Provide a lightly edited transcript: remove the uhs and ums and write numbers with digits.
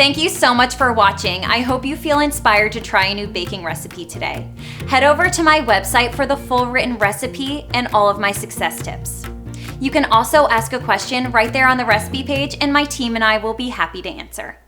Thank you so much for watching. I hope you feel inspired to try a new baking recipe today. Head over to my website for the full written recipe and all of my success tips. You can also ask a question right there on the recipe page, and my team and I will be happy to answer.